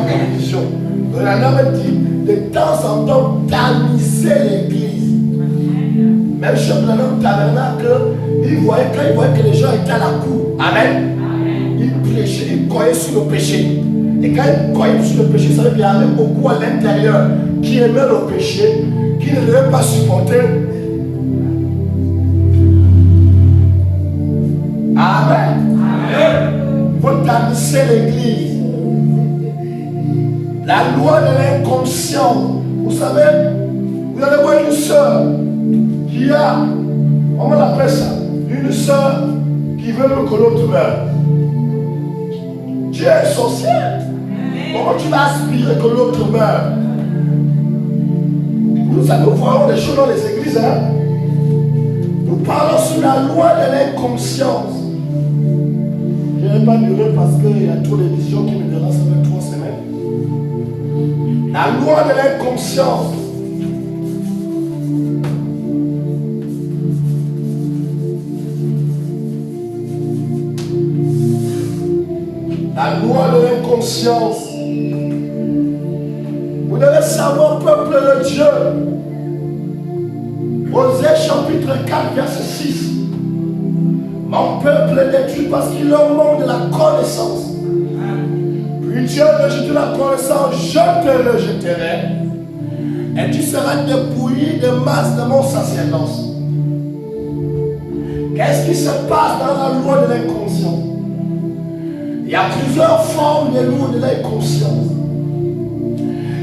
télévision. Le homme dit de temps en temps tamiser l'église. Même chez le tabernacle, il voyait, quand il voyait que les gens étaient à la cour. Amen. Il prêchait, il croyait sur le péché. Et quand il croyait sur le péché, ça veut dire qu'il y avait beaucoup à l'intérieur qui aimaient le péché, qui ne devaient pas supporter. Amen. Il faut tamiser l'église. La loi de l'inconscient. Vous savez, vous allez voir une soeur qui a, comment on appelle ça, une soeur qui veut que l'autre meure. Dieu est sorcier. Comment tu vas aspirer que l'autre meure? Nous voyons des choses dans les églises. Hein? Nous parlons sur la loi de l'inconscience. Je ne vais pas durer parce qu'il y a trop d'émissions qui me dérangent avec 3 semaines. La loi de l'inconscience. La loi de l'inconscience. Vous devez savoir, peuple de Dieu. Osée chapitre 4, verset 6. Mon peuple est détruit parce qu'il leur manque de la connaissance. Puis Dieu rejette la connaissance, je te rejetterai. Et tu seras dépouillé de masse de mon sacerdoce. Qu'est-ce qui se passe dans la loi de l'inconscience? Il y a plusieurs formes de loi de l'inconscience.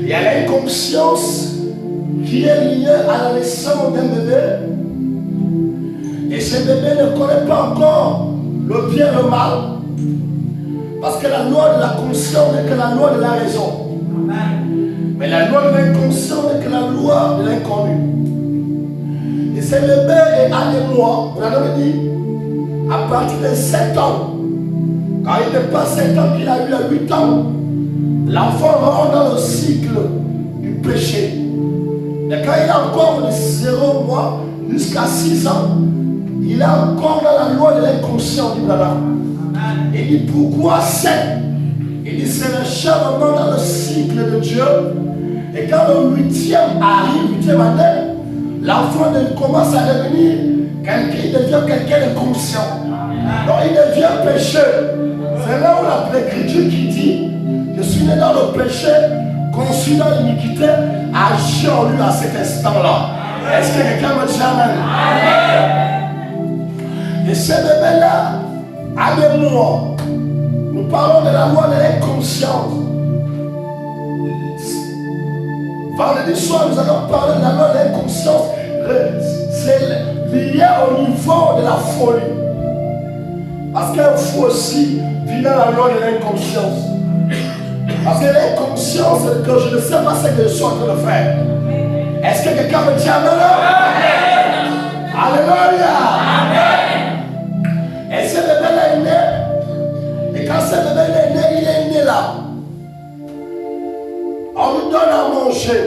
Il y a l'inconscience qui est liée à la naissance d'un bébé. Et ce bébé ne connaît pas encore le bien et le mal. Parce que la loi de la conscience n'est que la loi de la raison. Mais la loi de l'inconscient n'est que la loi de l'inconnu. Et ce bébé est à des mois, on a dit, à partir de 7 ans. Quand il dépasse 7 ans, qu'il a eu à 8 ans, l'enfant rentre dans le cycle du péché. Et quand il a encore de 0 mois jusqu'à 6 ans, il est encore dans la loi de l'inconscient du blabla. Il dit pourquoi 7? Il dit c'est le changement dans le cycle de Dieu. Et quand le 8e arrive, 8e année, l'enfant commence à devenir quelqu'un, il devient quelqu'un de conscient. Donc il devient pécheur. C'est là où l'Écriture qui dit je suis né dans le péché, conçu dans l'iniquité, agit en lui à cet instant-là. Est-ce que quelqu'un me dit amen? Et ce bébé-là a des mois. Nous parlons de la loi de l'inconscience. Vendredi soir, nous allons parler de la loi de l'inconscience. C'est lié au niveau de la folie. Parce qu'il faut aussi vivre dans la loi de l'inconscience. Parce que l'inconscience, c'est que je ne sais pas ce que je suis en train de faire. Est-ce que quelqu'un me dit amen? Alléluia. Et ce bébé-là est né. Et quand ce bébé-là est né, il est né là. On lui donne à manger.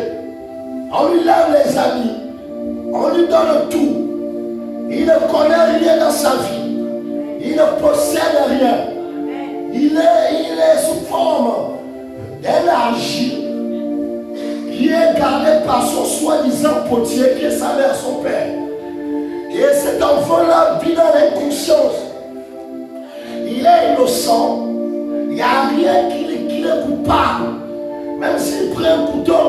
On lui lave les habits. On lui donne tout. Il ne connaît rien dans sa vie. Il ne possède rien. Il est sous forme d'énergie qui est gardée par son soi-disant potier qui est sa mère, son père. Et cet enfant-là vit dans l'inconscience. Il est innocent. Il n'y a rien qui le coupable. Même s'il prend un couteau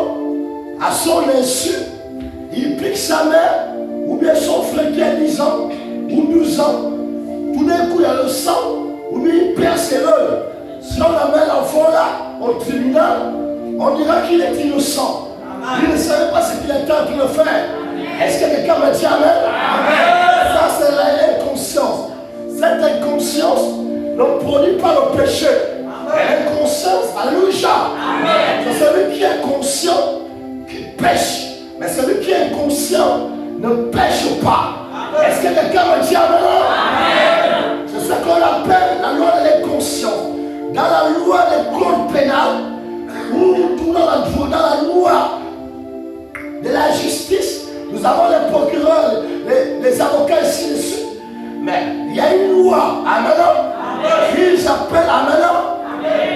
à son insu, il pique sa mère ou bien son frère qui a 10 ans ou 12 ans. Tout d'un coup, il y a le sang ou bien il perce l'œil. Si on amène l'enfant là au tribunal, on dira qu'il est innocent. Il ne savait pas ce qu'il était en train de faire. Est-ce que quelqu'un me dit amen? Ça, c'est l'inconscience. Cette inconscience ne produit pas le péché. L'inconscience, alléluia. C'est celui qui est conscient qui pêche. Mais celui qui est inconscient ne pêche pas. Est-ce que quelqu'un me dit amen? C'est ce qu'on appelle la loi de l'inconscience. Dans la loi des codes pénals, ou dans la loi de la justice, nous avons les procureurs, les avocats ici dessus. Mais il y a une loi, amen, qu'ils appellent amen,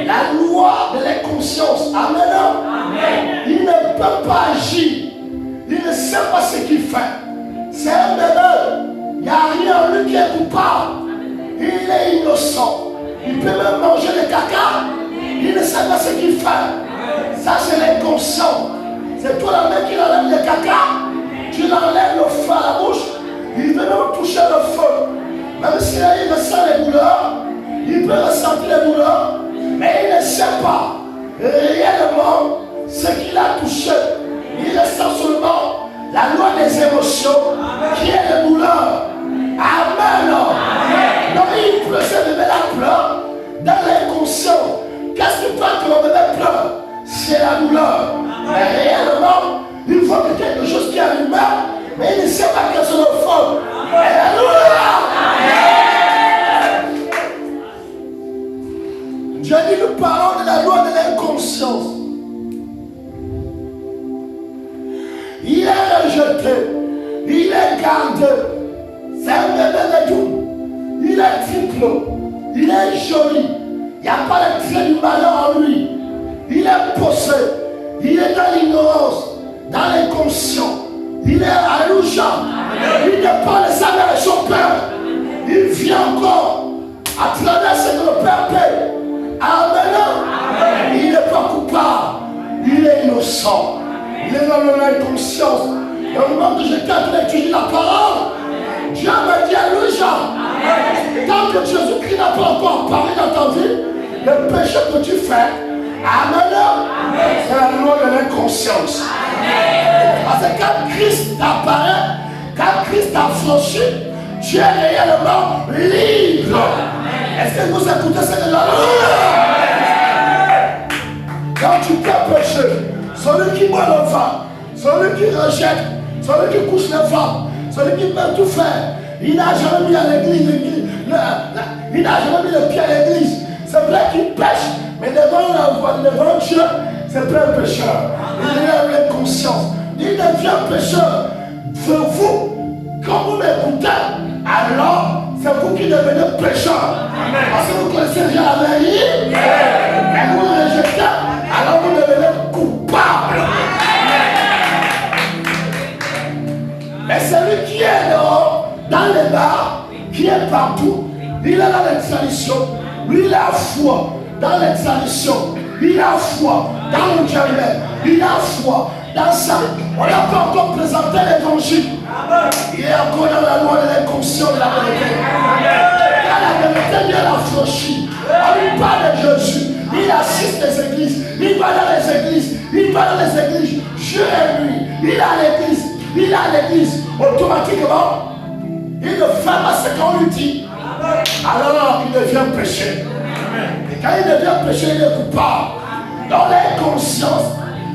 la loi de l'inconscience. Amen. Amen. Il ne peut pas agir. Il ne sait pas ce qu'il fait. C'est un bébé. Il n'y a rien en lui qui est coupable. Il est innocent. Il peut même manger le caca. Il ne sait pas ce qu'il fait. Ça, c'est l'inconscient. C'est toi la main qui enlève le caca. Tu l'enlèves le feu à la bouche. Il peut même toucher le feu. Même s'il ressent les douleurs, il peut ressentir les douleurs, mais il ne sait pas réellement ce qu'il a touché. Il ressent seulement la loi des émotions qui est la douleur. Amen. Donc il pleure, ce bébé-là pleure dans l'inconscient. Qu'est-ce qui fait que le bébé pleure? C'est la douleur. Mais réellement, il faut que quelque chose qui est allumé, mais il ne sait pas que c'est le feu. Alléluia. Dieu dit nous parlons de la loi de l'inconscience. Il est rejeté, il est gardé. C'est un bébé de Dieu. Il est triple, il est joli. Il n'y a pas de trait du malheur en lui. Il est possédé, il est dans l'ignorance, dans l'inconscient. Il est alléluia. Il n'est pas les âmes de son père. Il vient encore à travers ce que le père paie. Amen. Il n'est pas coupable. Il est innocent. Il est dans l'inconscience. Et au moment que j'étais en train d'étudier la parole, Dieu m'a dit alléluia. Tant que Jésus-Christ n'a pas encore parlé dans ta vie, le péché que tu fais, amen, c'est la loi de l'inconscience. Parce que quand Christ apparaît, quand Christ a franchi, tu es réellement libre. Est-ce que vous écoutez cette loi? Quand tu peux pécher, celui qui boit le vin, celui qui rejette, celui qui couche les femmes, celui qui peut tout faire, il n'a jamais mis à l'église, il n'a jamais mis le pied à l'église. C'est vrai qu'il pêche, mais devant Dieu, c'est pas un pécheur. Il a l'inconscience. Il devient pécheur. Vous, quand vous m'écoutez, alors c'est vous qui devenez pécheur. Parce que vous connaissez déjà la vérité, et vous le rejetez, alors vous devenez coupable. Mais celui qui est dehors, dans les bars, qui est partout, il est dans les traditions, lui il a foi dans les traditions, il a foi dans le diable, il a foi dans ça. On n'a pas encore présenté l'évangile. Il est encore dans la loi de l'inconscient de la vérité. Quand la vérité vient l'affranchir, on lui parle de Jésus. Il assiste les églises, il va dans les églises, il va dans les églises, jour et nuit. Il a l'église. Automatiquement, il ne fait pas ce qu'on lui dit. Alors il devient péché. Et quand il devient péché, il est coupable. Dans l'inconscience,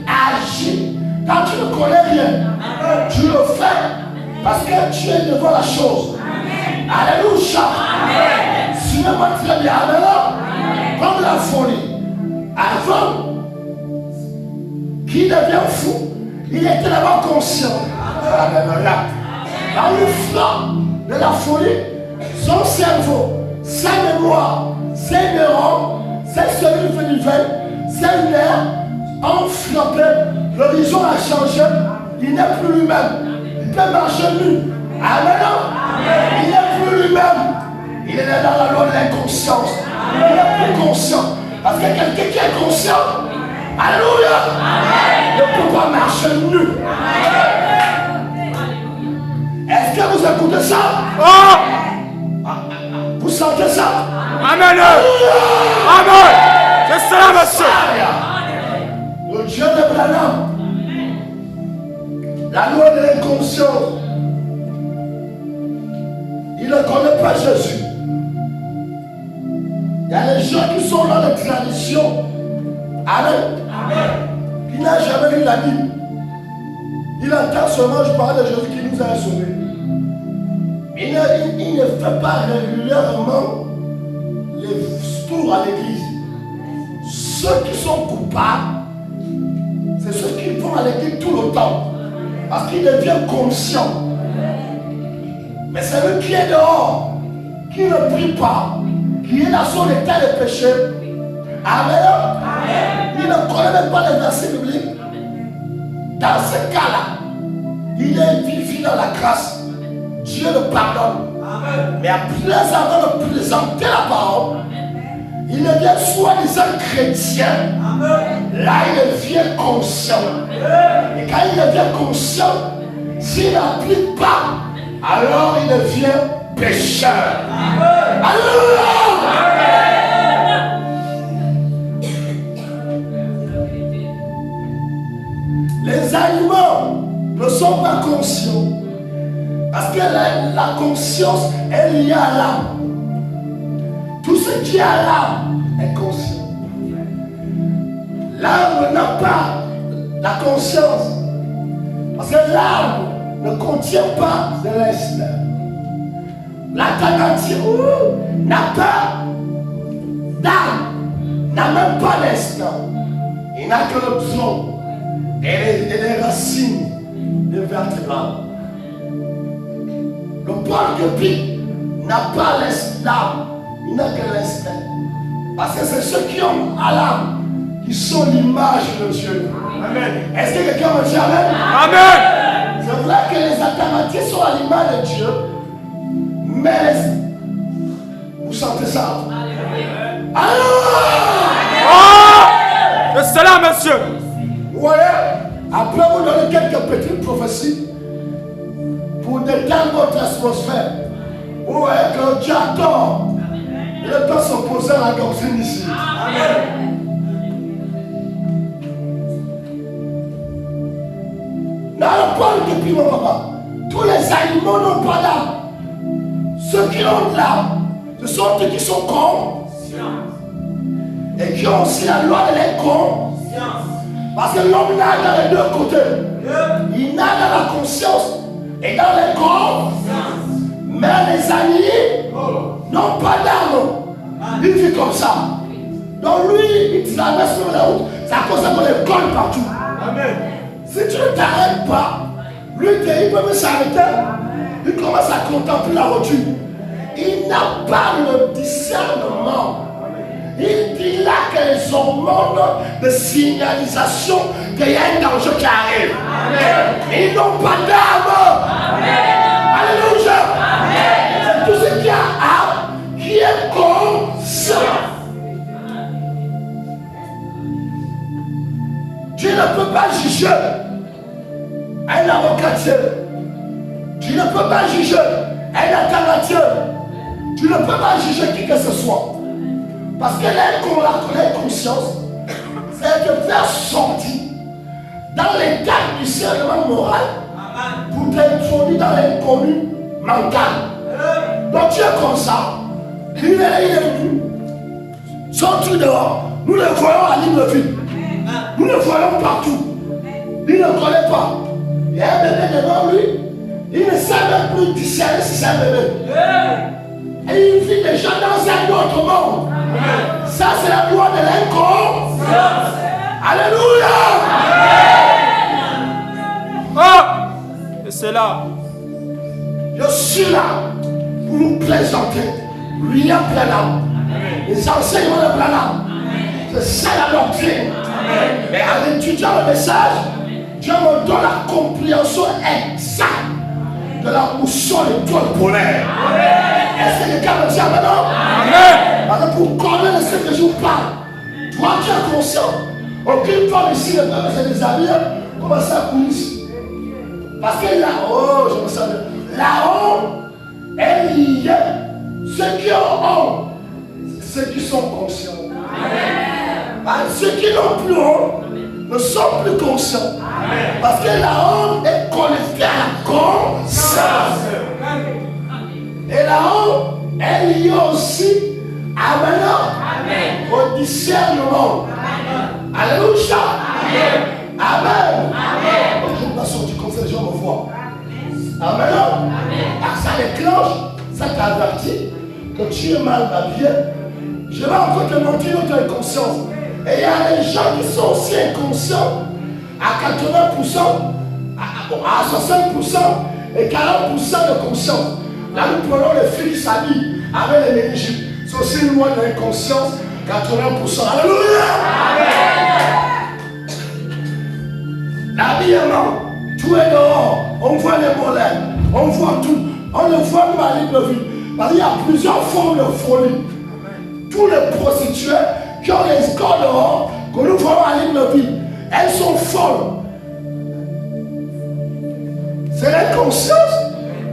agit. Quand tu ne connais rien, tu le fais parce que tu es devant la chose. Alléluia. Suivez-moi très bien. Amen. Comme la folie. Avant qu'il devient fou, il était d'abord conscient. Dans le flanc de la folie, son cerveau, sa mémoire, ses neurones, ses cellules venivelles, ses nerfs ont frappé, l'horizon a changé, il n'est plus lui-même. Il peut marcher nu. Amen. Il n'est plus lui-même. Il est dans la loi de l'inconscience. Il n'est plus conscient. Parce que quelqu'un qui est conscient, alléluia, ne peut pas marcher nu. Est-ce que vous écoutez ça? Vous sentez ça? Amen. Amen. C'est cela, monsieur. Le Dieu de Branham, la loi de l'inconscience, il ne connaît pas Jésus. Il y a des gens qui sont dans les traditions. Amen. Il n'a jamais lu la Bible. Il entend seulement, je parle de Jésus qui nous a sauvés. Il ne fait pas régulièrement les tours à l'église. Ceux qui sont coupables, c'est ceux qui vont à l'église tout le temps. Parce qu'ils deviennent conscients. Mais c'est celui qui est dehors, qui ne prie pas, qui est dans son état de péché. Amen. il ne connaît même pas les versets bibliques. Dans ce cas-là, il vit dans la grâce. Dieu le pardonne. Mais après avoir présenté la parole, il devient soi-disant chrétien. Là, il devient conscient. Et quand il devient conscient, s'il n'applique pas, alors il devient pécheur. Alléluia! Les animaux ne sont pas conscients. Parce que la conscience est liée à l'âme. Tout ce qui est à l'âme est conscient. L'âme n'a pas la conscience. Parce que l'âme ne contient pas de l'instinct. La nature n'a pas d'âme, n'a même pas d'instinct. Il n'a que le tronc et les racines des vertébrales. Le porc-épic n'a pas l'âme, il n'a que l'instinct. Parce que c'est ceux qui ont à l'âme qui sont l'image de Dieu. Amen. Est-ce que quelqu'un me dit Amen? Amen. C'est vrai que les Atamatiens sont à l'image de Dieu, mais vous sentez ça? C'est cela, monsieur. Vous voyez, après vous donner quelques petites prophéties pour détendre votre atmosphère. Vous voyez que Dieu a tort. Il ne peut s'opposer à la doctrine ici. Amen. Dans le point depuis mon papa, tous les animaux n'ont pas d'âme. Ceux qui ont de l'âme, ce sont ceux qui sont conscients. Et qui ont aussi la loi de l'inconscience. Parce que l'homme nage dans les deux côtés. Il nage dans la conscience et dans l'inconscience. Mais les animaux n'ont pas d'âme. Il vit comme ça. Donc lui, il traverse sur la route. C'est à cause qu'on les colle partout. Amen. Si tu ne t'arrêtes pas, lui, il peut même s'arrêter. Il commence à contempler la voiture. Il n'a pas le discernement. Il dit là que les hormones de signalisation qu'il y a un danger qui arrive. Amen. Ils n'ont pas d'âme. Alléluia. C'est tout ce qui a âme qui est conscient. Dieu ne peut pas juger un avocatier. Tu ne peux pas juger un alternatif. Tu ne peux pas juger qui que ce soit. Parce que l'inconscience, c'est de faire sortir dans l'état du discernement moral pour t'introduire dans l'inconnu mental. Donc tu es comme ça. Il est sorti dehors. Nous le voyons à libre vue. Nous le voyons partout. Il ne connaît pas. Il y a un bébé devant lui. Il ne sait même plus discerner si c'est un bébé. Et il vit déjà dans un autre monde. Ça, c'est la loi de l'inconscience. Alléluia. Oh, et c'est là. Je suis là pour vous présenter William Branham. Les enseignements de Branham. C'est ça la doctrine. Mais en étudiant le message, Dieu me donne la compréhension exacte de la boussole étoile polaire. Est-ce que quelqu'un me dit Amen? Amen. Parce que pour connaître ce que je vous parle, toi tu es conscient. Aucune femme ici ne peut se déshabiller comme ça coulisses. Parce que là-haut, je me sens bien. Là-haut est lié. Ceux qui ont honte, c'est ceux qui sont conscients. Amen. Ceux qui n'ont plus honte ne sont plus conscients. Amen. Parce que la honte est connectée à la conscience. Et la honte est liée aussi à maintenant au discernement. Alléluia. Amen. Je ne vais pas sortir comme ça, les gens me voient. Amen. Ça déclenche, ça t'avertit que tu es mal habillé. Je vais encore te montrer notre inconscience. Et il y a des gens qui sont aussi inconscients à 80%, à 60% et 40% de conscience. Là, nous prenons les filles qui s'habillent avec les méningites. C'est aussi une loi de l'inconscience, 80%. Alléluia! Amen. Quatrièmement, tu es dehors, on voit les mollets, on voit tout, on le voit mal de vie. Parce qu'il y a plusieurs formes de folie. Tous les prostituées qui ont les corps dehors, que nous voyons à l'île de vie, elles sont folles. C'est l'inconscience.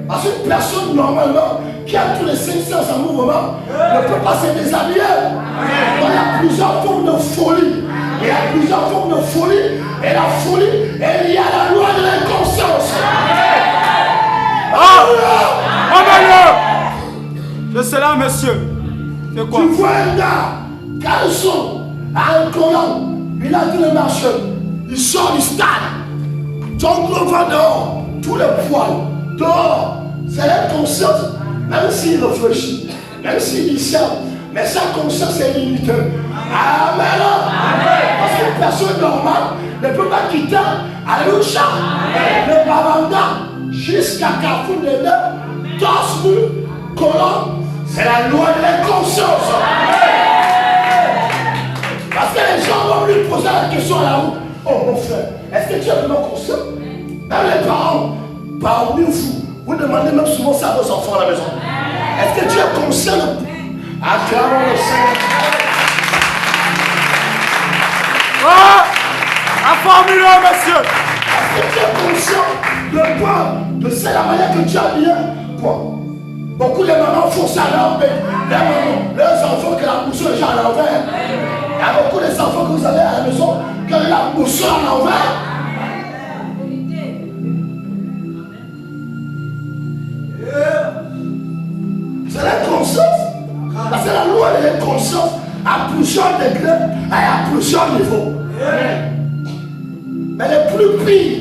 Parce qu'une personne normalement qui a tous les 5 sens en mouvement ne peut pas se déshabiller. Donc il y a plusieurs formes de folie. Il y a plusieurs formes de folie. Et la folie est liée à la loi de l'inconscience. Amen. C'est cela, monsieur. C'est quoi? Tu vois un gars, caleçon, à un collant, il a tous les marchés, il sort du stade. Ton gros va dehors, tous les poils, dehors. C'est l'inconscience, même s'il réfléchit, même s'il dit ça, mais sa conscience est limitée. Amen. Parce qu'une personne normale ne peut pas quitter, alléluia, le Bavanda jusqu'à Carrefour des Deux, torse nu, collant. C'est la loi de l'inconscience. Parce que les gens vont lui poser la question à la route. Oh mon frère, est-ce que tu es vraiment conscient? Même les parents, parmi vous demandez même souvent ça à vos enfants à la maison. Est-ce que tu es conscient de... Acclamons le Seigneur. Un formulaire, monsieur. Est-ce que tu es conscient de quoi? De c'est la manière que tu as bien. Quoi? Beaucoup de mamans font ça à l'envers. Leurs enfants que la boussole est à l'envers. Il y a beaucoup d'enfants que vous avez à la maison que la boussole à l'envers. C'est l'inconscience. C'est la loi de l'inconscience à plusieurs degrés et à plusieurs niveaux. Mais le plus pire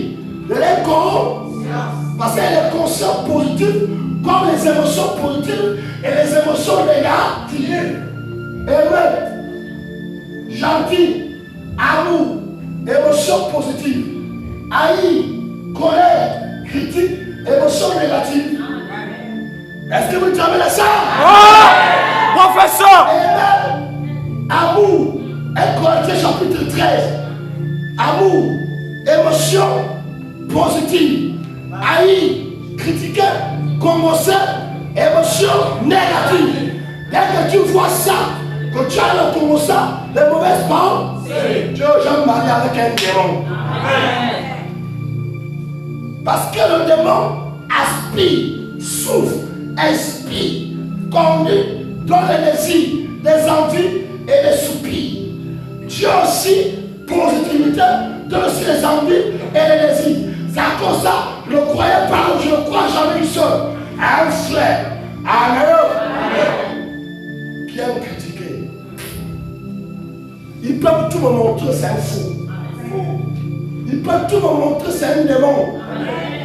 de l'inconscience, parce qu'elle est consciente positive, comme les émotions positives et les émotions négatives. Amen. Gentil, amour, émotion positive. Haï, colère, critique, émotion négative. Est-ce que vous travaillez ça? Professeur. Amen. Amour, 1 Corinthiens chapitre 13. Amour, émotion positive. Haï, critiquer, commencer, émotion négative. Dès que tu vois ça, que tu as le commencer, les mauvaises paroles, tu es jamais marié avec un démon. Parce que le démon aspire, souffre, inspire, conduit, donne les désirs, des envies et des soupirs. Dieu aussi, positivité, donne aussi les envies et les désirs. C'est à cause de ça, ne croyez pas, je ne crois jamais une seule. Un frère, qui aime critiquer. Il peut tout me montrer, c'est un fou. Il peut tout me montrer, c'est un démon.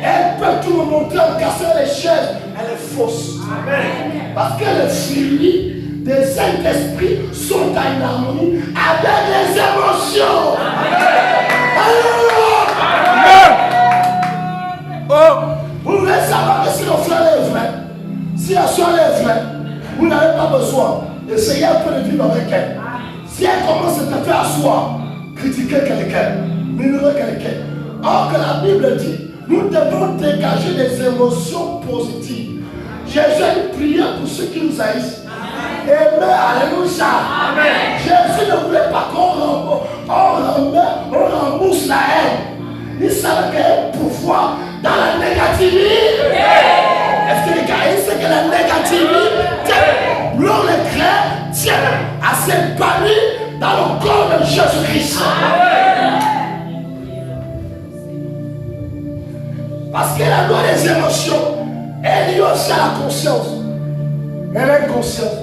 Elle peut tout me montrer en cassant les chaises. Elle est fausse. Parce que les fruits des Saint-Esprit sont en une harmonie avec les émotions. Vous voulez savoir que si le frère est vrai, si la soeur est vraie, vous n'avez pas besoin d'essayer un peu de vivre avec elle. Si elle commence à te faire asseoir, critiquer quelqu'un, murmurer quelqu'un. Or que la Bible dit, nous devons dégager des émotions positives. Jésus a prié pour ceux qui nous haïssent. Amen, alléluia. Jésus ne voulait pas qu'on rembourse la haine. Il savait qu'il y a un pouvoir dans la négativité. Est-ce que les gars, c'est que la négativité, l'on les chrétiens, a s'épanouir dans le corps de Jésus-Christ. Parce que la loi des émotions est liée aussi à la conscience. Et l'inconscience.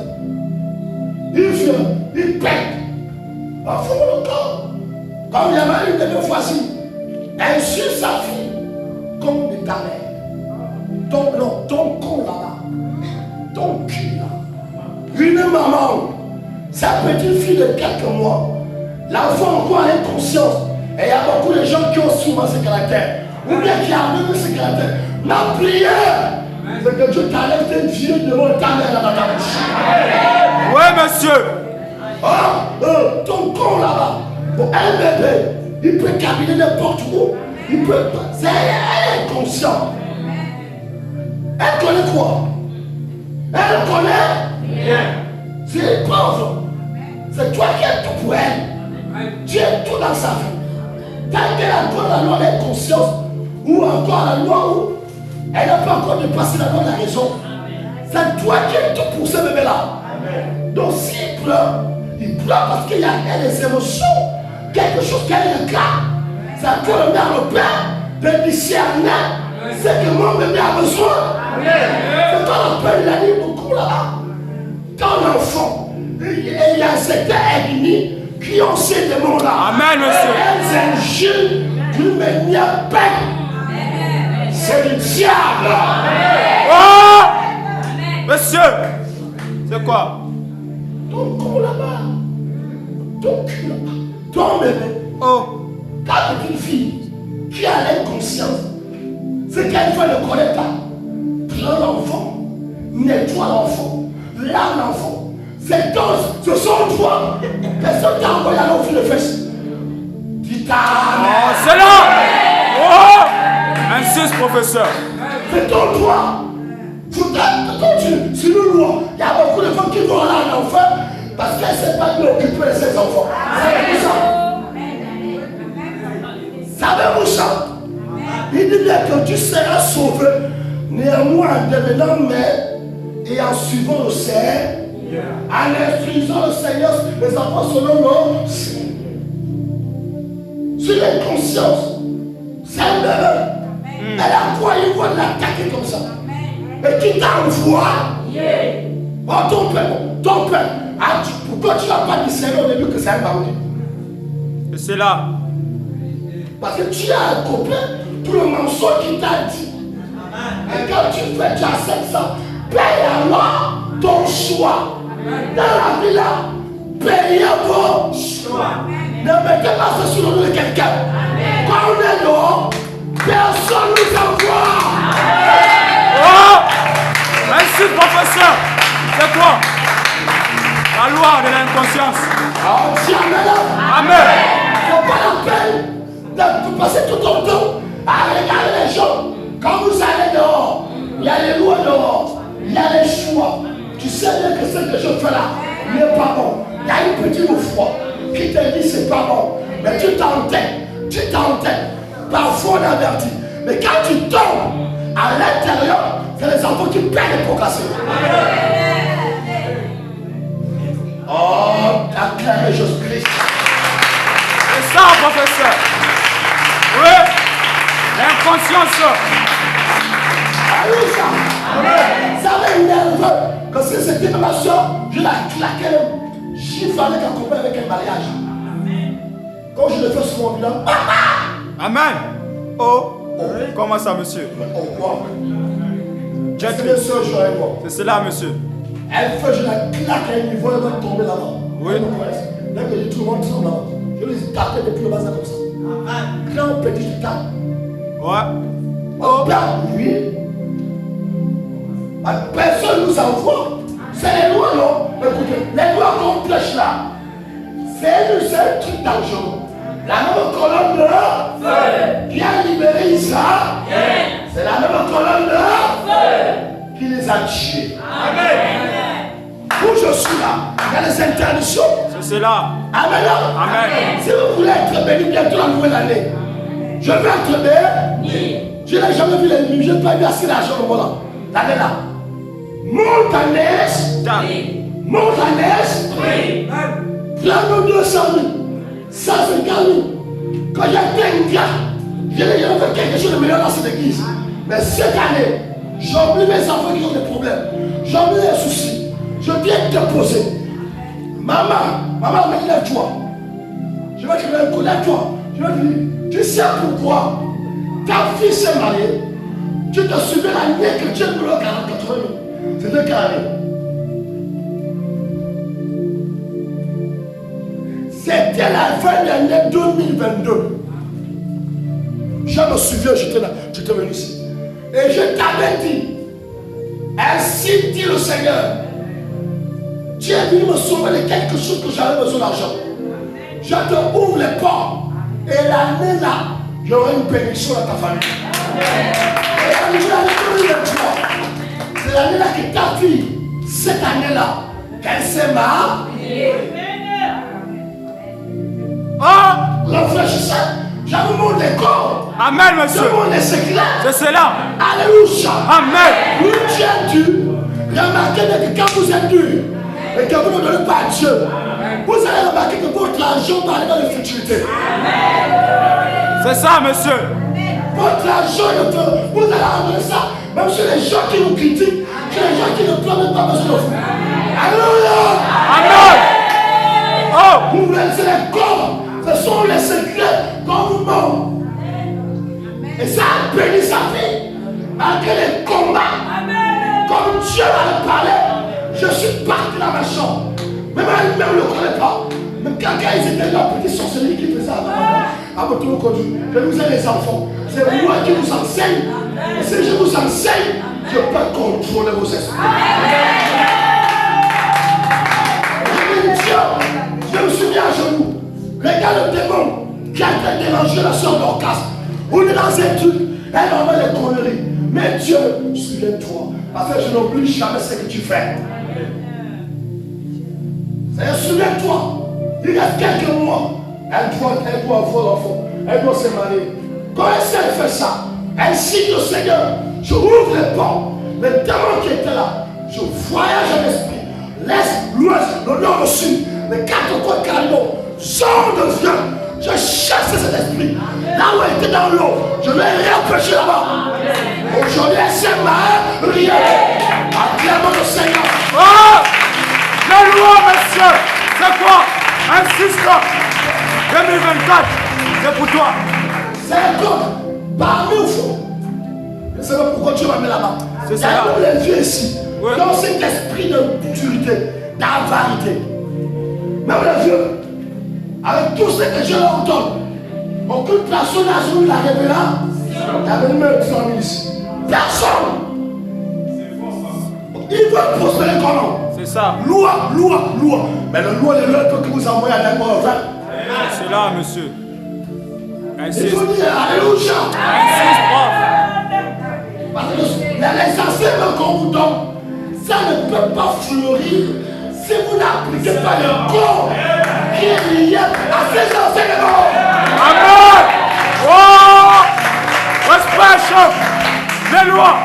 Il vient, il pète. Parfois le corps. Comme il y avait une de mes voisines, elle suit sa fille comme des talents. Ton con là-bas, ton cul là. Une maman, sa petite fille de quelques mois, l'enfant encore a inconscience. Et il y a beaucoup de gens qui ont souvent ce caractère. Ou bien qui ont même ce caractère. La prière, c'est que Dieu t'enlève tes vieux devant ta mère dans ta bouche. Oui, monsieur. Ton con là-bas, pour un bébé, il peut cabiner n'importe où. Il peut pas. Elle est consciente. Elle connaît quoi? Elle connaît rien. C'est une pauvre. C'est toi qui es tout pour elle. Tu es tout dans sa vie. Tant qu'elle a encore la loi de conscience, ou encore la loi où elle n'a pas encore dépassé la loi de la raison, c'est toi qui es tout pour ce bébé-là. Donc s'il pleure parce qu'il y a des émotions, quelque chose qu'elle regarde. C'est encore le meilleur père de discerner ce que mon bébé a besoin. C'est toi le père, il a dit beaucoup là-bas. Ton enfant, il y a certains ennemis qui ont ces démons-là. Amen, monsieur. Elles injurent d'une manière bête. C'est le diable. Oh! Monsieur, c'est quoi? Ton corps là-bas, ton cul là-bas, ton bébé. Oh! Ta petite fille qui a l'inconscience, c'est qu'elle ne connaît pas. Prends l'enfant, nettoie l'enfant, lave l'enfant. Ce sont toi. Personne t'a envoyé à l'enfant de fesses. Dis ta Oh, c'est là! Oh! Insiste, professeur. c'est ton droit. Quand tu nous lois, il y a beaucoup de femmes qui vont là en enfer parce qu'elles ne savent pas occuper de ses enfants. Savez-vous ça? Il dit bien que tu seras sauvé, néanmoins en devenant mère et en suivant le Seigneur, en instruisant le Seigneur, les enfants selon l'ordre. Sur l'inconscience, c'est un bébé. Elle a quoi? Il va l'attaquer comme ça. Et qui t'envoie? Oh, ton père. Ah, pourquoi tu n'as pas dit Seigneur au début que c'est un bandit? Et c'est là. Parce que tu as un copain pour le mensonge qu'il t'a dit. Et quand tu fais, tu acceptes ça. Paye alors ton choix. Dans la vie là, payez vos choix. Ne mettez pas ça sur le dos de quelqu'un. Quand on est dehors, personne ne nous envoie. Oh! Merci, professeur. C'est quoi? La loi de l'inconscience. Oh, tiens, maintenant. Amen. C'est pas la peine de passer tout ton temps à regarder les gens. Quand vous allez dehors, il y a les lois dehors, il y a les choix. Tu sais bien que ce que je fais là n'est pas bon. Il y a une petite foi qui te dit c'est pas bon. Mais tu t'entêtes. Parfois on avertit. Mais quand tu tombes à l'intérieur, c'est les enfants qui perdent les procrastiner. Oh, acclamez Jésus-Christ. C'est ça, professeur. Oui. L'inconscience. Alléluia. Ça m'énerve. Parce que cette innovation, je la claquais. J'y fallait qu'accompagner avec un mariage. Quand je le fais sur mon bilan, Amen. Oh. Comment ça, monsieur? oh quoi? J'ai C'est bien sûr, je vais voir. C'est cela, monsieur. Elle fait, je la claque à un niveau, elle va tomber là-bas. Oui. Dès que je dis tout le monde tombe là-bas. Je les tape depuis le bas comme ça. Grand petit, je tape. Ouais. Oh, bien, oui. Personne nous envoie. C'est les lois, non? Écoutez, les lois qu'on prêche là, c'est un truc dangereux. La même colonne de feu qui a libéré Isaac, c'est la même colonne de feu qui les a tués. Amen. Où je suis là, il y a des interdictions. C'est cela. Amen. Amen. Si vous voulez être béni bientôt la nouvelle année, je veux être béni. Je n'ai jamais vu l'ennemi, je n'ai pas eu assez d'argent au moment là. L'année là. Montagnès. Montagnès. Prends-nous 200 000. 150 000. Quand j'étais un gars, je n'ai jamais fait quelque chose de meilleur dans cette église. Mais cette année, j'oublie mes enfants qui ont des problèmes. J'oublie les soucis. Je viens te poser. Maman, lève-toi. Je vais te lever, lève-toi. Je vais te dire, tu sais pourquoi ta fille s'est mariée. Tu te souviens l'année que Dieu nous l'a 44 000. C'était quelle année? C'était la fin de l'année 2022. Je me souviens, j'étais là, j'étais venu ici. Et je t'avais dit, ainsi dit le Seigneur, tu es venu me sauver de quelque chose que j'avais besoin d'argent. Je te ouvre les portes. Et l'année là, il y aura une bénédiction dans ta famille. Et l'année 2023, c'est l'année-là que ta fille, cette année-là, qu'elle s'est mariée. Oh! Réfléchissez, je vous montre les corps. Amen, Je monsieur. vous montre les secrets. C'est cela. Alléluia. Amen. Oui, tu es dur. Remarquez que quand vous êtes dur et que vous ne donnez pas à Dieu, vous allez remarquer que votre argent parle dans la futurité. C'est ça, monsieur. Votre argent, vous allez amener ça, même sur les gens qui vous critiquent, sur les gens qui ne prennent même pas besoin de vous. Alléluia. Amen. Oh! Vous voulez les corps, ce sont les secrets qu'on vous montre. Et ça a béni sa vie, malgré les combats. Comme Dieu m'avait parlé, je suis parti dans ma chambre. Même elle-même ne le connaît pas. Même quand ils étaient là, petit sorcellerie qui faisait à votre conduit. Je vous ai les enfants. C'est moi qui vous enseigne. Et si je vous enseigne, je peux contrôler vos esprits. Je dis Dieu, je me souviens à genoux. Regarde le démon qui a été dérangé la soeur d'Orcas. On est dans un truc, elle envoie les conneries. Mais Dieu, souviens-toi. Parce que je n'oublie jamais ce que tu fais. Souviens-toi, il reste quelques mois. Elle doit avoir l'enfant. Elle doit se marier. Quand elle fait ça, elle signe au Seigneur. Je ouvre les portes. Le démon qui était là, je voyage à l'esprit. L'est, l'ouest, le nord, le sud. Les quatre coins cardinaux. Sors de Dieu. Je chasse cet esprit. Là où elle était dans l'eau, je l'ai réempêché là-bas. Aujourd'hui, elle s'est mariée. Acclamons le Seigneur. Oh! La loi, monsieur. C'est quoi? Un 6 2024. C'est pour toi. C'est le code. Parmi au fond. Je ne sais pas pourquoi tu m'as mis là-bas. C'est ça. Il y a les vieux ici. Ouais. Dans cet esprit de futurité, d'avarité. Même les vieux. Avec tout ce que je leur donne, aucune personne n'a jamais la révélation. Il y avait même 100 000 ici. Personne. Ils veulent prospérer comment? C'est ça. Loi. Mais le loi de l'autre que vous envoyez à l'endroit 20. C'est cela, monsieur. Un 6. Il faut dire Alléluia. Un 6, prof. Parce que les enseignements qu'on vous donne, ça ne peut pas fleurir si vous n'appliquez pas le corps qui est lié à ces enseignements. Amen. Oh! Respect, les lois.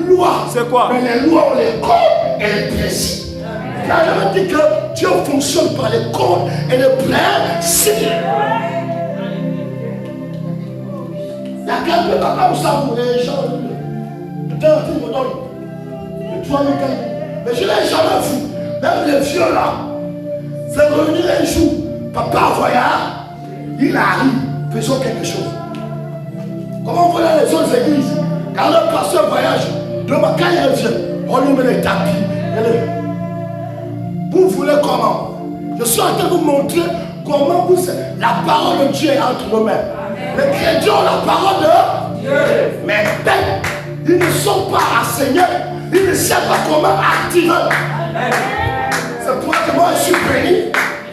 Loi. C'est quoi? Mais les lois, on les compte et les précis. Il a jamais dit que Dieu fonctionne par les comptes et les principes. Il y a quelqu'un papa où ça vous les gens. Putain, tu me donnes. Et toi, mais je ne l'ai jamais vu. Même les vieux là. C'est revenir un jour. Papa voyage. Il arrive. Faisons quelque chose. Comment on voit dans les autres églises? Quand le pasteur voyage, demain quand il revient, on lui met les tapis. Vous voulez comment? Je suis en train de vous montrer comment la parole de Dieu est entre nos mains. Les chrétiens ont la parole de Dieu. Mais ils ne sont pas enseignés. Ils ne savent pas comment activer. C'est pour ça que moi je suis béni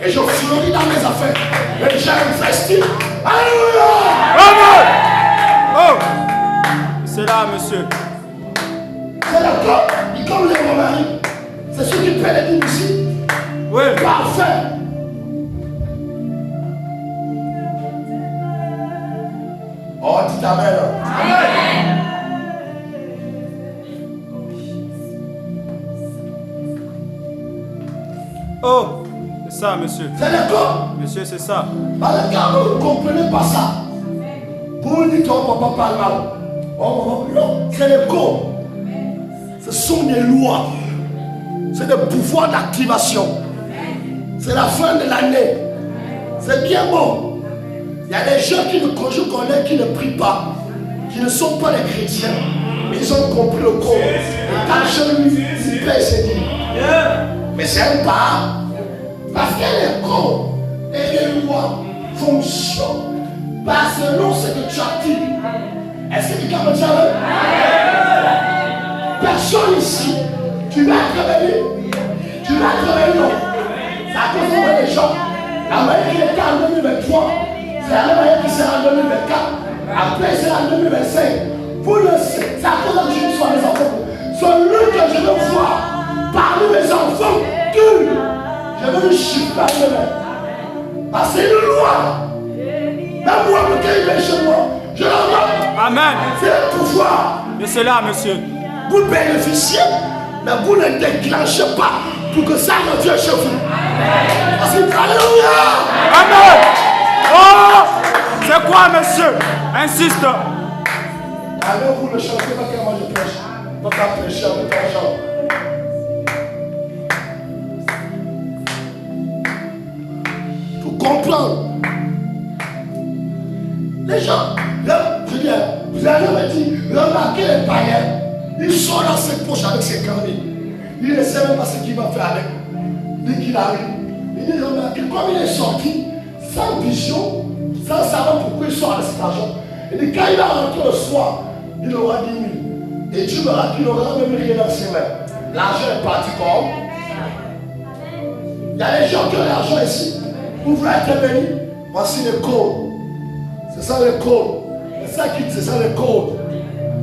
et je fleuris dans mes affaires. Et j'ai investi. Alléluia! Amen. Oh! C'est là, monsieur. C'est d'accord, comme les mon mari. C'est ce qui paie les dîmes ici. Oui. Parfait. Oh, dis amen. Amen. Oh! C'est ça, monsieur. C'est d'accord. Monsieur, c'est ça. Parce que quand vous ne comprenez pas ça, vous vous dites, oh, papa parle mal. Oh, non, c'est les codes. Ce sont des lois. C'est des pouvoirs d'activation. C'est la fin de l'année. C'est bien bon. Il y a des gens qui ne prient pas, qui ne sont pas des chrétiens, mais ils ont compris le code. Et quand je lui paie, c'est dit. Mais c'est un pas. Parce que les codes et les lois fonctionnent pas selon ce que tu actives. Est-ce que quelqu'un me dit personne ici, tu vas travailler. Tu vas travailler, non. C'est à cause de les gens. La manière qui était en 2023, c'est la même Après, c'est en 2025. Vous le savez, c'est à cause que je sois mes enfants. Celui que je veux voir parmi mes enfants, que je veux le chiffrer à demain. Parce que c'est une loi. Même moi, quand il vient chez moi, je l'envoie. Amen. C'est le pouvoir. Et c'est là, monsieur. Vous bénéficiez, mais vous ne déclenchez pas pour que ça revienne chez vous. Parce que, alléluia. Amen. Oh, c'est quoi, monsieur? Insiste. Alors vous ne chantez pas quand moi je prêche. Votre prêcheur, votre argent. Faut comprendre. Les gens, là, je veux dire, vous avez jamais dit, remarquez les païens, ils sont dans ses poches avec ses carnets. Il ne sait même pas ce qu'il va faire avec. Dès qu'il arrive, il dit, remarquez, comme il est sorti, sans vision, sans savoir pourquoi il sort avec cet argent. Il dit, quand il va rentrer le soir, il aura 10 000. Et Dieu verra qu'il n'aura même rien dans ses mains. L'argent est parti comme. Il y a des gens qui ont l'argent ici. Vous voulez être bénis? Voici le code. C'est ça le code. C'est ça qui dit, c'est ça le code.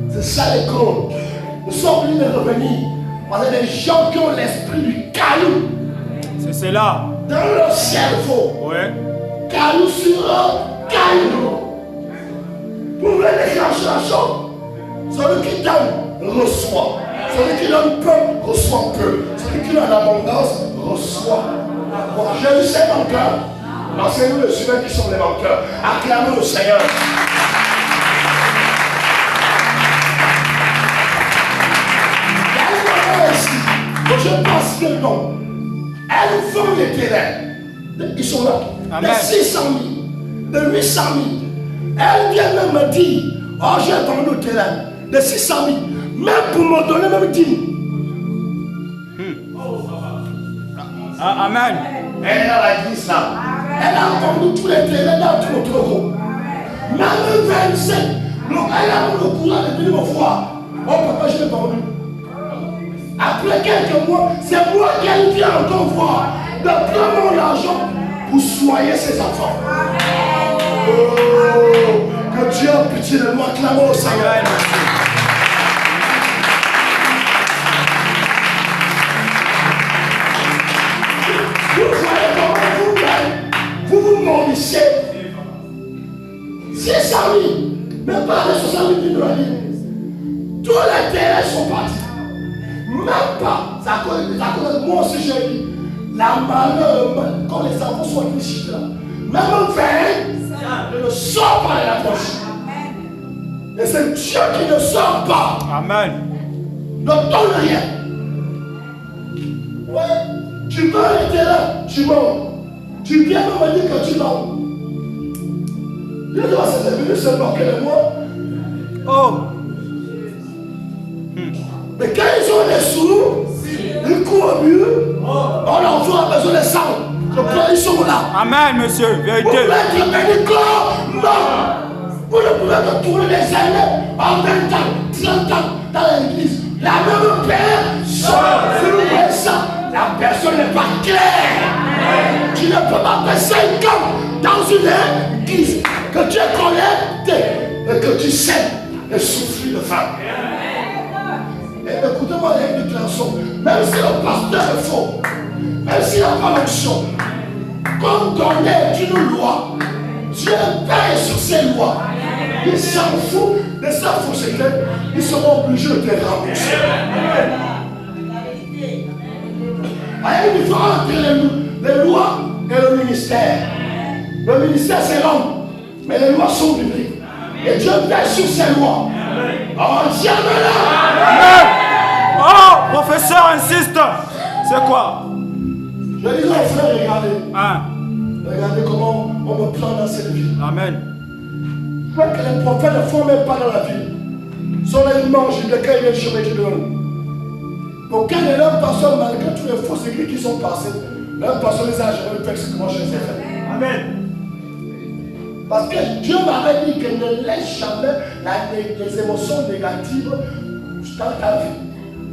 C'est ça le code. Nous sommes venus de revenir. Parce que des gens qui ont l'esprit du caillou. C'est cela. Dans leur cerveau. Ouais. Caillou sur un caillou. Vous voulez déclencher la chose? Celui qui donne, reçoit. Celui qui donne peu, reçoit peu. Celui qui donne l'abondance, reçoit. Bon, je sais menteurs. Enseignez-nous les humains qui sont les menteurs. Acclamez le Seigneur. Il y a une maman ici. Je pense que non. Elles font les terrains. Ils sont là. Amen. De 600 000, de 800 000. Elles viennent même me dire, oh j'ai vendu le terrain de 600 000, même pour me donner même 10 000. Amen. Elle est dans l'église là. Elle a vendu tous les terrains dans tout le Togo. Même 27. Donc elle a le courage de venir me voir. Oh papa, je l'ai vendu. Après quelques mois, c'est moi qu'elle vient encore voir de prendre mon argent pour soigner ses enfants. Oh, que Dieu a pitié de moi, clamons au Seigneur. Vous voyez comment vous mordissez. 600 000, même pas les 60 000 dollars. Tous les terrains sont partis. Même pas. C'est à cause de moi aussi, j'ai dit. La malheur, quand les enfants sont ici, là, même 20, ne sort pas de la poche. Et c'est Dieu qui ne sort pas. Amen. Ne donne rien. Ouais, tu veux les terrains, tu mens. Tu viens me dire que tu mens. Je dois se venu se moquer de moi. Oh. Mais quand ils ont des sous, ils courent au mieux. On leur voit besoin de sang. Ils sont là. Amen, monsieur. Vérité. Vous pouvez être béni comme non. Vous ne pouvez pas tourner des années en 20 ans, 30 ans dans l'église. La même personne. Si vous voyez ça, la personne n'est pas claire. Tu ne peux pas faire 5 ans dans une église que tu es connecté et que tu sais et souffrir de faim. Et écoutez-moi, il y a une déclaration. Même si le pasteur est faux, même s'il n'a pas l'onction, comme donner est une loi, Dieu paye sur ces lois. Il s'en fout de sa fausseté. Ils seront obligés de te rembourser. Il y a une différence entre les lois et le ministère. Le ministère, c'est l'homme, mais les lois sont bibliques. Et Dieu paye sur ces lois. Oh, Dieu me l'a. Oh, professeur insiste. C'est quoi? Je dis aux frères, regardez. Hein? Regardez comment on me prend dans cette vie. Amen. Je vois que les prophètes ne font même pas dans la vie. Sont là, ils mangent, de quand ils viennent chemin qui donnent. Aucun de leurs personnes, malgré tous les fausses écrits qui sont passés, leurs personnes les a jamais fait ce que moi je les ai fait. Amen. Parce que Dieu m'avait dit qu'il ne laisse jamais les émotions négatives dans ta vie.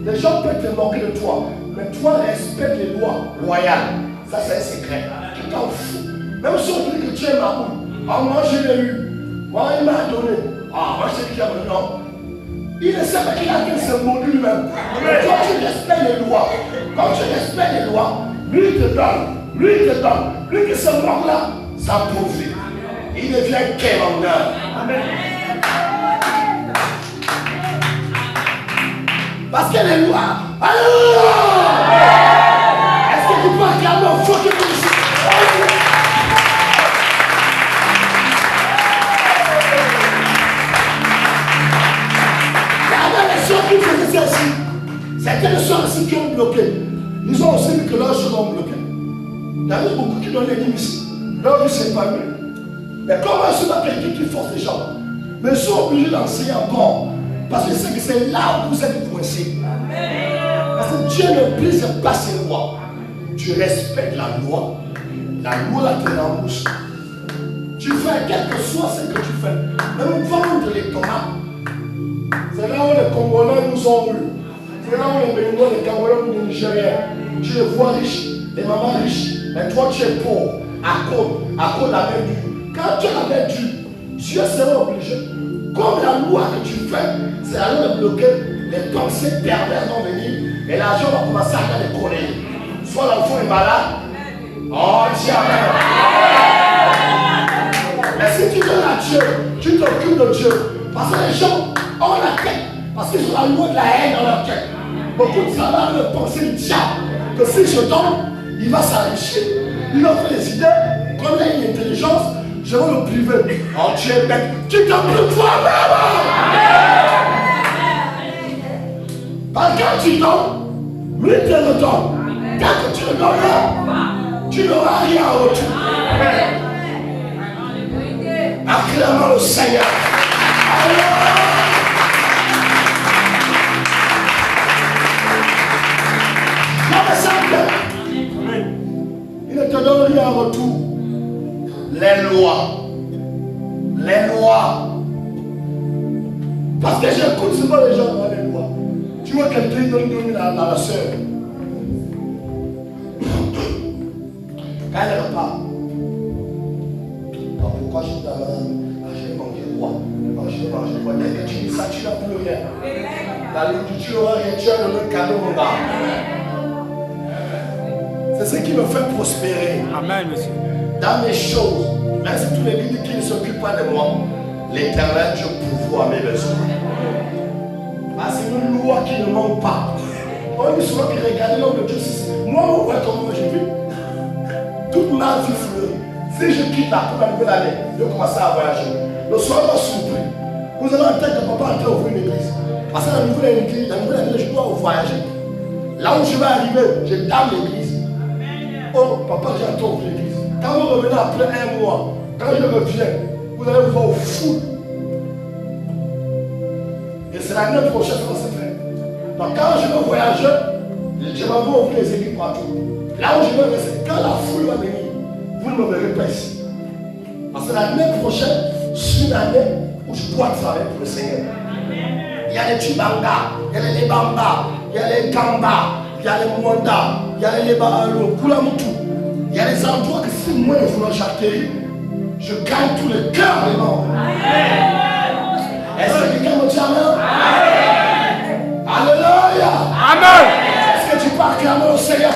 Les gens peuvent te moquer de toi, mais toi respecte les lois royales. Ça c'est un secret. Tu t'en fous. Même si on dit que tu es ma boule, en moi je l'ai eu. Moi, il m'a donné. Ah, moi, je sais qu'il a le nom. Il ne sait pas qu'il a fait ce mot lui-même. Quand tu respectes les lois, lui te donne. Lui qui se moque là, ça prouve. Il devient quel honneur. Amen. Parce que les lois. Alléluia! Est-ce que tu peux acclamer au fond de ton ici? Qui faisaient ça ici, c'était les soeurs ici qui ont bloqué. Ils ont aussi vu que leurs choses ont bloqué. Il y a eu beaucoup qui donnaient les ici. Leur vie s'est épanouie. Mais comment est-ce que quelqu'un qui force les gens? Mais ils sont obligés d'enseigner encore. Parce que c'est que c'est là où vous êtes coincés. Parce que Dieu ne brise pas ses lois. Tu respectes la loi. La loi là te l'embouche. Tu fais quel que soit ce que tu fais. Même vendre les tomates. C'est là où les Congolais nous ont eu. C'est là où les Béninois, les Camerounais, les Nigériens. Tu les vois riches, les mamans riches. Mais toi, tu es pauvre à cause de la main dure. Quand tu as la main dure, Dieu sera obligé. Comme la loi que tu fais, c'est la loi de bloquer les pensées perverses vont venir. Et l'argent va commencer à faire des conneries. Soit l'enfant est malade. Oh, Dieu, amen. Mais si tu donnes à Dieu, tu t'occupes de Dieu. Parce que les gens ont la tête, parce qu'ils ont la loi de la haine dans leur tête. Beaucoup de travail de penser le diable, que si je donne, il va s'enrichir. Il a fait des idées, comme il a une intelligence, je vais le priver. Oh Dieu est bête, tu te prives toi-même. Parce que quand tu donnes, lui te le donne. Tant que tu le donnes, tu n'auras rien à retour. Acclamons le Seigneur. Il ne te donne rien en retour. Les lois. Parce que j'écoute souvent les gens dans les lois. Tu vois quelqu'un donne à la soeur. Quand elle repart. Pourquoi je j'ai mangé quoi? J'ai mangé quoi? Dès que tu dis ça, tu n'as plus rien. La nourriture n'aura rien, tu as le même cadeau, mon gars. C'est ce qui me fait prospérer. Amen, monsieur. Dans mes choses, même si tous les guides qui ne s'occupent pas de moi, l'Éternel, je pourvois à mes besoins. Ah, c'est une loi qui ne manque pas. On dit souvent que regardez l'homme de Dieu. Moi, on voit comment je vis. Toute ma vie fleurit. Si je quitte là pour la nouvelle année, je vais commencer à voyager. Le soir, je suis surpris. Vous avez en tête que papa est en train d'ouvrir une église. Parce que la nouvelle année, je dois voyager. Là où je vais arriver, je dame l'église. Oh, papa, j'ai entendu l'église. Quand vous revenez après un mois, quand je reviens, vous allez vous voir au fou. Et c'est l'année prochaine qu'on se fait. Donc quand je vais voyager, je vais ouvrir les églises partout. Là où je vais rester, quand la foule va venir, vous ne me verrez pas ici. Parce que l'année prochaine, c'est une année où je dois travailler pour le Seigneur. Il y a les Tibanga, il y a les Lebamba, il y a les Kamba, il y a les Mwanda, il y a les Lebaalo, Kulamutu. Il y a des endroits que si moi je voulais j'atterris, je gagne tout le cœur des morts. Est-ce que quelqu'un me dit Amen? Alléluia. Amen. Est-ce que tu peux acclamer au Seigneur?